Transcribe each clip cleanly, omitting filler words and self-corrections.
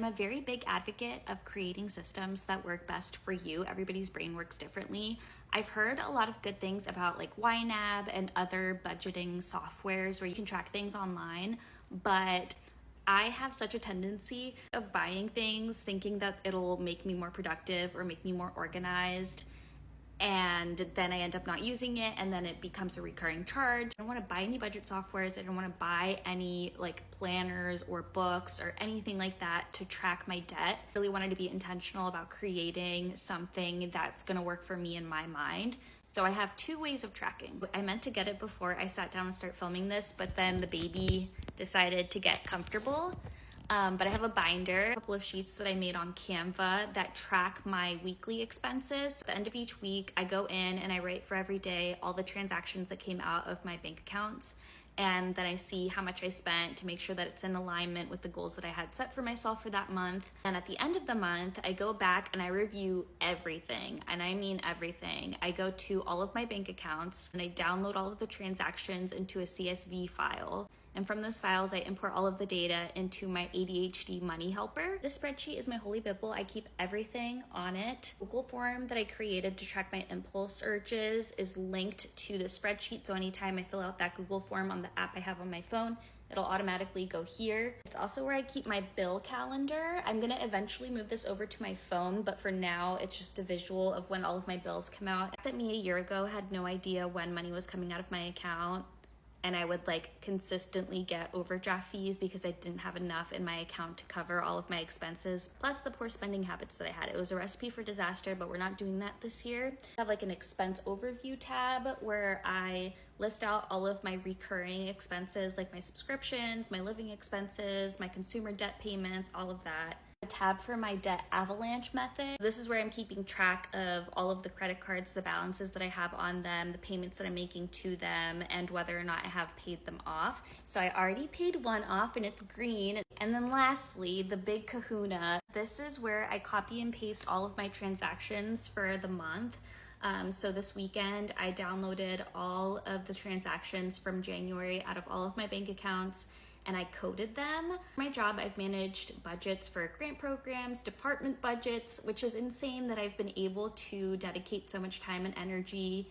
a very big advocate of creating systems that work best for you. Everybody's brain works differently. I've heard a lot of good things about like YNAB and other budgeting softwares where you can track things online, but I have such a tendency of buying things thinking that it'll make me more productive or make me more organized, and then I end up not using it, and then it becomes a recurring charge. I don't want to buy any budget softwares. I don't want to buy any like planners or books or anything like that to track my debt. I really wanted to be intentional about creating something that's going to work for me in my mind. So I have two ways of tracking. I meant to get it before I sat down and start filming this, but then the baby decided to get comfortable. But I have a binder, a couple of sheets that I made on Canva that track my weekly expenses. At the end of each week, I go in and I write for every day all the transactions that came out of my bank accounts. And then I see how much I spent to make sure that it's in alignment with the goals that I had set for myself for that month. And at the end of the month, I go back and I review everything. And I mean everything. I go to all of my bank accounts and I download all of the transactions into a CSV file. And from those files, I import all of the data into my ADHD money helper. This spreadsheet is my holy bible. I keep everything on it. Google form that I created to track my impulse urges is linked to the spreadsheet. So anytime I fill out that Google form on the app I have on my phone, it'll automatically go here. It's also where I keep my bill calendar. I'm gonna eventually move this over to my phone, but for now, it's just a visual of when all of my bills come out. That me a year ago had no idea when money was coming out of my account, and I would like consistently get overdraft fees because I didn't have enough in my account to cover all of my expenses, plus the poor spending habits that I had. It was a recipe for disaster, but we're not doing that this year. I have like an expense overview tab where I list out all of my recurring expenses, like my subscriptions, my living expenses, my consumer debt payments, all of that. A tab for my debt avalanche method. This is where I'm keeping track of all of the credit cards, the balances that I have on them, the payments that I'm making to them, and whether or not I have paid them off. So I already paid one off and it's green. And then lastly, the big kahuna. This is where I copy and paste all of my transactions for the month. So this weekend, I downloaded all of the transactions from January out of all of my bank accounts, and I coded them. For my job, I've managed budgets for grant programs, department budgets, which is insane that I've been able to dedicate so much time and energy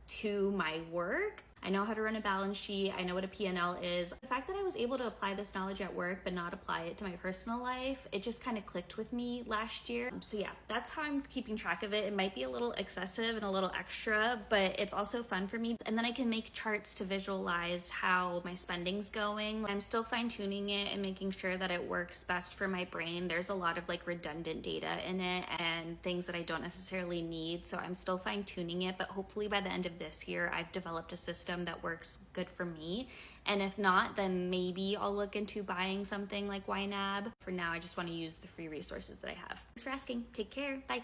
to my work. I know how to run a balance sheet. I know what a P&L is. The fact that I was able to apply this knowledge at work but not apply it to my personal life, it just kind of clicked with me last year. So yeah, that's how I'm keeping track of it. It might be a little excessive and a little extra, but it's also fun for me. And then I can make charts to visualize how my spending's going. I'm still fine-tuning it and making sure that it works best for my brain. There's a lot of like redundant data in it and things that I don't necessarily need. So I'm still fine-tuning it, but hopefully by the end of this year, I've developed a system that works good for me. And if not, then maybe I'll look into buying something like YNAB. For now, I just want to use the free resources that I have. Thanks for asking. Take care. Bye.